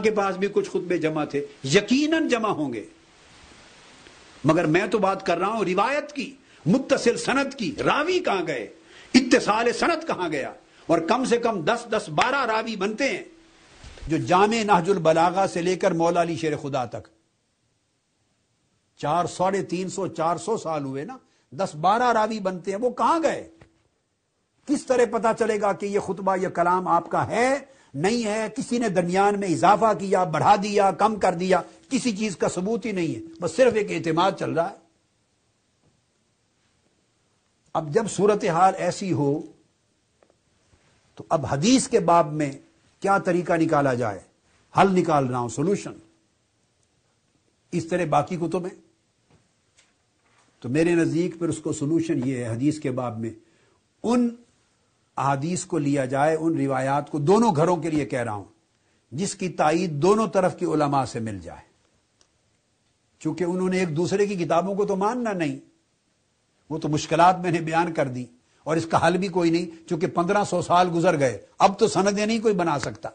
کے پاس بھی کچھ خطبے جمع تھے، یقیناً جمع ہوں گے، مگر میں تو بات کر رہا ہوں روایت کی، متصل سند کی۔ راوی کہاں گئے؟ اتصال سند کہاں گیا؟ اور کم سے کم 10-12 راوی بنتے ہیں جو جامع نہج البلاغہ سے لے کر مولا علی شیر خدا تک 350-400 سال ہوئے نا، 10-12 راوی بنتے ہیں، وہ کہاں گئے؟ کس طرح پتا چلے گا کہ یہ خطبہ، یہ کلام آپ کا ہے نہیں ہے؟ کسی نے درمیان میں اضافہ کیا، بڑھا دیا، کم کر دیا، کسی چیز کا ثبوت ہی نہیں ہے، بس صرف ایک اعتماد چل رہا ہے۔ اب جب صورتحال ایسی ہو تو اب حدیث کے باب میں کیا طریقہ نکالا جائے؟ حل نکال رہا ہوں، سولوشن۔ اس طرح باقی کتب ہیں تو میرے نزدیک پھر اس کو سولوشن یہ ہے، حدیث کے باب میں ان احادیث کو لیا جائے، ان روایات کو، دونوں گھروں کے لیے کہہ رہا ہوں، جس کی تائید دونوں طرف کے علماء سے مل جائے، چونکہ انہوں نے ایک دوسرے کی کتابوں کو تو ماننا نہیں، وہ تو مشکلات میں نے بیان کر دی، اور اس کا حل بھی کوئی نہیں، چونکہ 1500 سال گزر گئے، اب تو سندیں نہیں کوئی بنا سکتا۔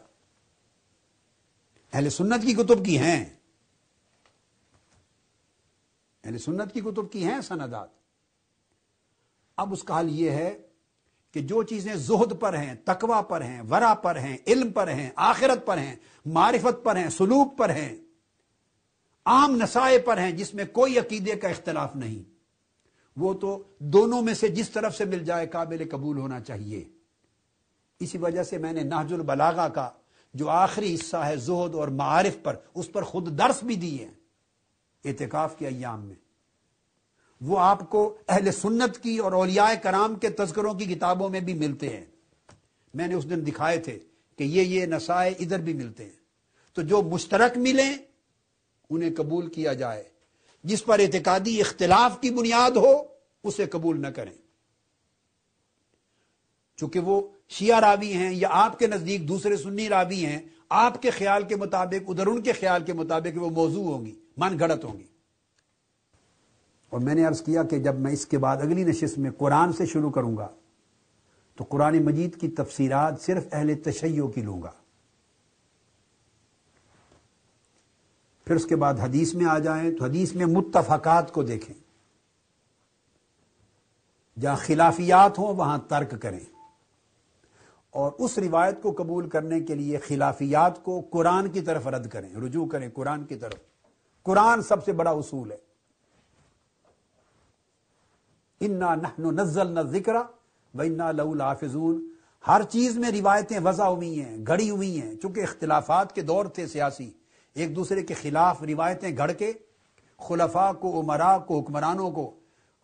اہل سنت کی کتب کی ہیں، اہل سنت کی کتب کی ہیں سندات۔ اب اس کا حل یہ ہے کہ جو چیزیں زہد پر ہیں، تقوی پر ہیں، ورع پر ہیں، علم پر ہیں، آخرت پر ہیں، معرفت پر ہیں، سلوک پر ہیں، عام نصائح پر ہیں، جس میں کوئی عقیدے کا اختلاف نہیں، وہ تو دونوں میں سے جس طرف سے مل جائے قابل قبول ہونا چاہیے۔ اسی وجہ سے میں نے نہج البلاغہ کا جو آخری حصہ ہے زہد اور معارف پر، اس پر خود درس بھی دی ہے اعتکاف کے ایام میں۔ وہ آپ کو اہل سنت کی اور اولیاء کرام کے تذکروں کی کتابوں میں بھی ملتے ہیں، میں نے اس دن دکھائے تھے کہ یہ نصائح ادھر بھی ملتے ہیں، تو جو مشترک ملیں انہیں قبول کیا جائے، جس پر اعتقادی اختلاف کی بنیاد ہو اسے قبول نہ کریں، چونکہ وہ شیعہ راوی ہیں یا آپ کے نزدیک دوسرے سنی راوی ہیں، آپ کے خیال کے مطابق، ادھر ان کے خیال کے مطابق وہ موضوع ہوں گی، من گھڑت ہوں گی۔ اور میں نے عرض کیا کہ جب میں اس کے بعد اگلی نشست میں قرآن سے شروع کروں گا تو قرآن مجید کی تفسیرات صرف اہل تشیع کی لوں گا، پھر اس کے بعد حدیث میں آ جائیں تو حدیث میں متفقات کو دیکھیں، جہاں خلافیات ہوں وہاں ترک کریں، اور اس روایت کو قبول کرنے کے لیے خلافیات کو قرآن کی طرف رد کریں، رجوع کریں قرآن کی طرف۔ قرآن سب سے بڑا اصول ہے، اِنَّا نَحْنُ نَزَّلْنَا الذِّكْرَ وَإِنَّا لَهُ لَحَافِظُونَ۔ ہر چیز میں روایتیں وضع ہوئی ہیں، گھڑی ہوئی ہیں، چونکہ اختلافات کے دور تھے سیاسی، ایک دوسرے کے خلاف روایتیں گھڑ کے خلفاء کو، امراء کو، حکمرانوں کو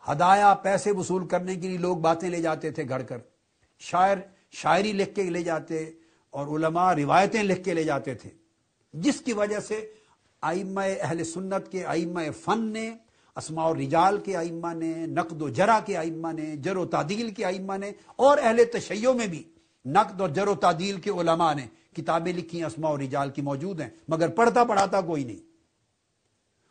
ہدایہ، پیسے وصول کرنے کے لیے لوگ باتیں لے جاتے تھے گھڑ کر، شاعر شاعری لکھ کے لے جاتے اور علماء روایتیں لکھ کے لے جاتے تھے، جس کی وجہ سے ائمہ اہل سنت کے ائمہ فن نے، اسماء الرجال کے ائمہ نے، نقد و جرح کے ائمہ نے، جرح و تعدیل کے ائمہ نے، اور اہل تشیع میں بھی نقد اور جرح و تعدیل کے علماء نے کتابیں لکھی، اسماء الرجال کی موجود ہیں، مگر پڑھتا پڑھاتا کوئی نہیں۔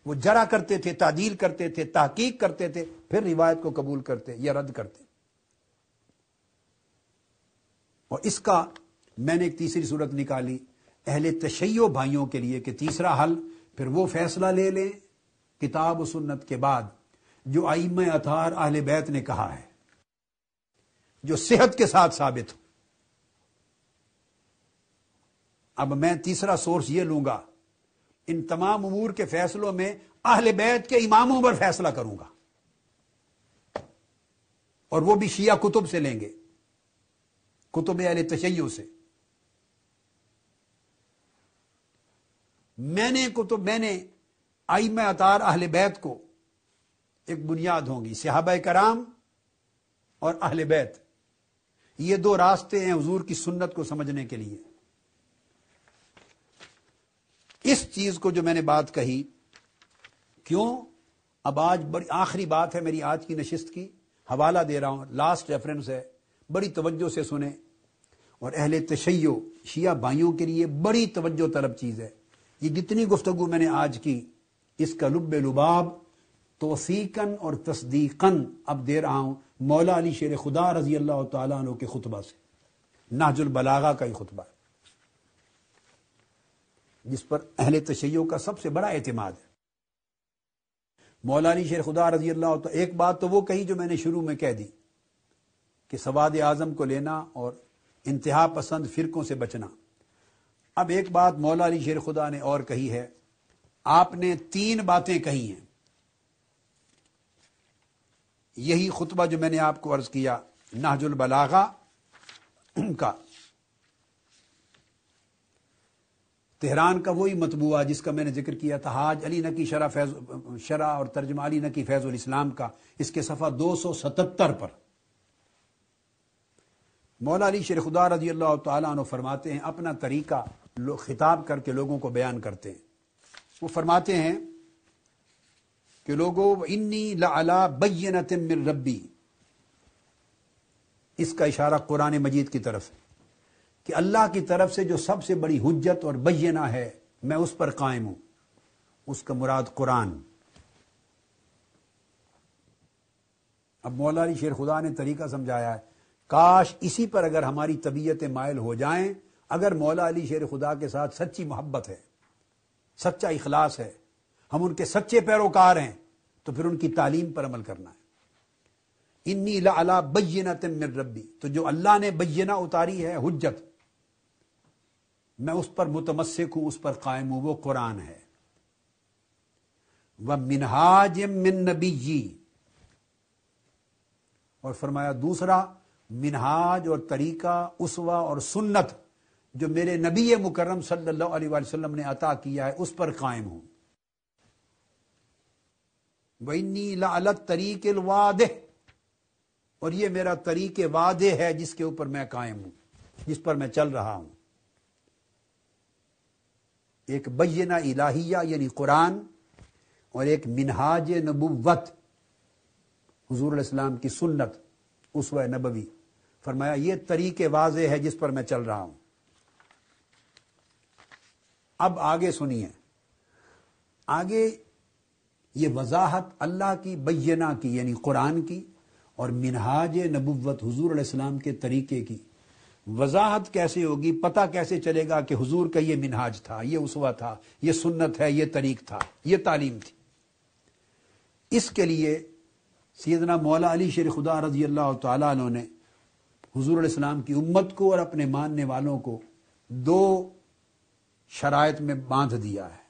وہ جرح کرتے تھے، تعدیل کرتے تھے، تحقیق کرتے تھے، پھر روایت کو قبول کرتے یا رد کرتے۔ اور اس کا میں نے ایک تیسری صورت نکالی اہل تشیع بھائیوں کے لیے کہ تیسرا حل پھر وہ فیصلہ لے لیں کتاب و سنت کے بعد جو ائمہ اطہار اہل بیت نے کہا ہے، جو صحت کے ساتھ ثابت ہو۔ اب میں تیسرا سورس یہ لوں گا، ان تمام امور کے فیصلوں میں اہل بیت کے اماموں پر فیصلہ کروں گا، اور وہ بھی شیعہ کتب سے لیں گے، کتب اہل تشیع سے۔ میں نے ائمہ اطہار اہل بیت کو ایک بنیاد ہوں گی، صحابہ کرام اور اہل بیت، یہ دو راستے ہیں حضور کی سنت کو سمجھنے کے لیے۔ اس چیز کو جو میں نے بات کہی، کیوں اب آج بڑی آخری بات ہے میری آج کی نشست کی، حوالہ دے رہا ہوں، لاسٹ ریفرنس ہے، بڑی توجہ سے سنیں، اور اہل تشیع شیعہ بھائیوں کے لیے بڑی توجہ طلب چیز ہے۔ یہ جتنی گفتگو میں نے آج کی، اس کا لب لباب توثیقاً اور تصدیقاً اب دے رہا ہوں مولا علی شیر خدا رضی اللہ تعالیٰ عنہ کے خطبہ سے، نہج البلاغہ کا ہی خطبہ ہے۔ جس پر اہل تشیع کا سب سے بڑا اعتماد ہے۔ مولا علی شیر خدا رضی اللہ عنہ، ایک بات تو وہ کہی جو میں نے شروع میں کہہ دی کہ سواد اعظم کو لینا اور انتہا پسند فرقوں سے بچنا۔ اب ایک بات مولا علی شیر خدا نے اور کہی ہے، آپ نے 3 باتیں کہی ہیں۔ یہی خطبہ جو میں نے آپ کو عرض کیا نہج البلاغہ کا، تہران کا وہی مطبوعہ جس کا میں نے ذکر کیا تھا، حاج علی نقی شرح اور ترجمہ علی نقی فیض الاسلام کا، اس کے صفحہ 277 پر مولا علی شیر خدا رضی اللہ تعالیٰ عنہ فرماتے ہیں، اپنا طریقہ خطاب کر کے لوگوں کو بیان کرتے ہیں۔ وہ فرماتے ہیں کہ لوگو انی لعلی بینۃ من ربی، اس کا اشارہ قرآن مجید کی طرف ہے کہ اللہ کی طرف سے جو سب سے بڑی حجت اور بینہ ہے میں اس پر قائم ہوں، اس کا مراد قرآن۔ اب مولا علی شیر خدا نے طریقہ سمجھایا ہے، کاش اسی پر اگر ہماری طبیعتیں مائل ہو جائیں، اگر مولا علی شیر خدا کے ساتھ سچی محبت ہے، سچا اخلاص ہے، ہم ان کے سچے پیروکار ہیں، تو پھر ان کی تعلیم پر عمل کرنا ہے۔ انی لعلی بینۃ من ربی، تو جو اللہ نے بینہ اتاری ہے، حجت، میں اس پر متمسک ہوں، اس پر قائم ہوں، وہ قرآن ہے۔ ومنہاج من نبی، اور فرمایا دوسرا منہاج اور طریقہ، اسوہ اور سنت جو میرے نبی مکرم صلی اللہ علیہ وآلہ وسلم نے عطا کیا ہے، اس پر قائم ہوں۔ وَإِنِّي لَعَلَى الطَّرِيقِ الْوَاضِحِ، اور یہ میرا طریق واضح ہے جس کے اوپر میں قائم ہوں، جس پر میں چل رہا ہوں۔ ایک بینہ الہیہ یعنی قرآن، اور ایک منہاج نبوت حضور علیہ السلام کی سنت، اسوہ نبوی۔ فرمایا یہ طریق واضح ہے جس پر میں چل رہا ہوں۔ اب آگے سنیے، آگے یہ وضاحت اللہ کی بینہ کی یعنی قرآن کی، اور منہاج نبوت حضور علیہ السلام کے طریقے کی وضاحت کیسے ہوگی، پتہ کیسے چلے گا کہ حضور کا یہ منہاج تھا، یہ اسوہ تھا، یہ سنت ہے، یہ طریق تھا، یہ تعلیم تھی۔ اس کے لیے سیدنا مولا علی شیر خدا رضی اللہ تعالیٰ عنہ نے حضور علیہ السلام کی امت کو اور اپنے ماننے والوں کو 2 شرائط میں باندھ دیا ہے۔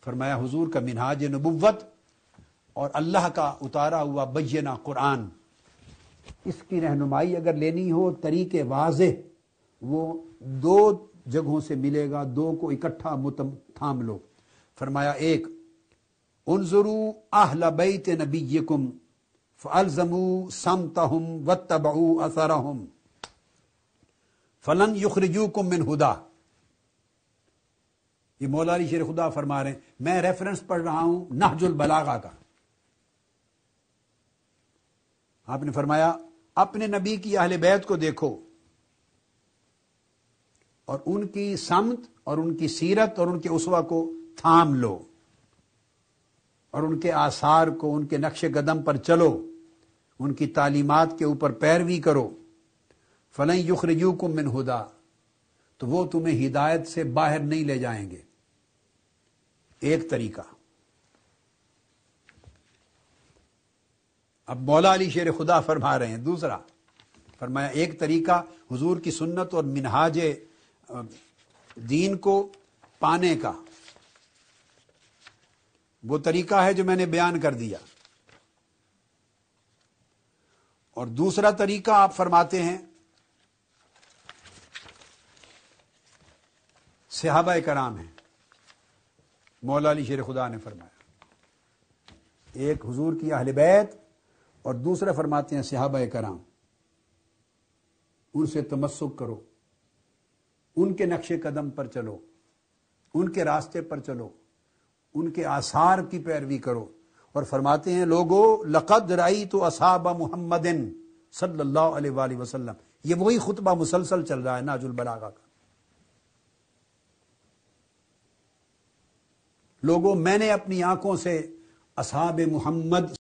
فرمایا حضور کا منہاج نبوت اور اللہ کا اتارا ہوا بینہ قرآن، اس کی رہنمائی اگر لینی ہو، طریق واضح، وہ 2 جگہوں سے ملے گا، 2 کو اکٹھا تھام لو۔ فرمایا 1، انظروا اہل بیت نبیکم فالزموا صمتہم واتبعوا اثرہم فلن یخرجوکم من ہدی۔ یہ مولا علی شیر خدا فرما رہے ہیں، میں ریفرنس پڑھ رہا ہوں نہج البلاغہ کا۔ آپ نے فرمایا اپنے نبی کی اہل بیت کو دیکھو اور ان کی سمت اور ان کی سیرت اور ان کے اسوہ کو تھام لو، اور ان کے آثار کو، ان کے نقش قدم پر چلو، ان کی تعلیمات کے اوپر پیروی کرو۔ فلن یخرجوکم من ہدی، تو وہ تمہیں ہدایت سے باہر نہیں لے جائیں گے۔ ایک طریقہ۔ اب مولا علی شیر خدا فرما رہے ہیں دوسرا، فرمایا ایک طریقہ حضور کی سنت اور منہاج دین کو پانے کا، وہ طریقہ ہے جو میں نے بیان کر دیا، اور دوسرا طریقہ آپ فرماتے ہیں صحابہ کرام ہیں۔ مولا علی شیر خدا نے فرمایا ایک حضور کی اہل بیت، اور دوسرا فرماتے ہیں صحابہ کرام، ان سے تمسک کرو، ان کے نقش قدم پر چلو، ان کے راستے پر چلو، ان کے آثار کی پیروی کرو۔ اور فرماتے ہیں لوگو لقد رأیت اصحاب محمد صلی اللہ علیہ وآلہ وسلم، یہ وہی خطبہ مسلسل چل رہا ہے نہج البلاغہ کا۔ لوگوں میں نے اپنی آنکھوں سے اصحاب محمد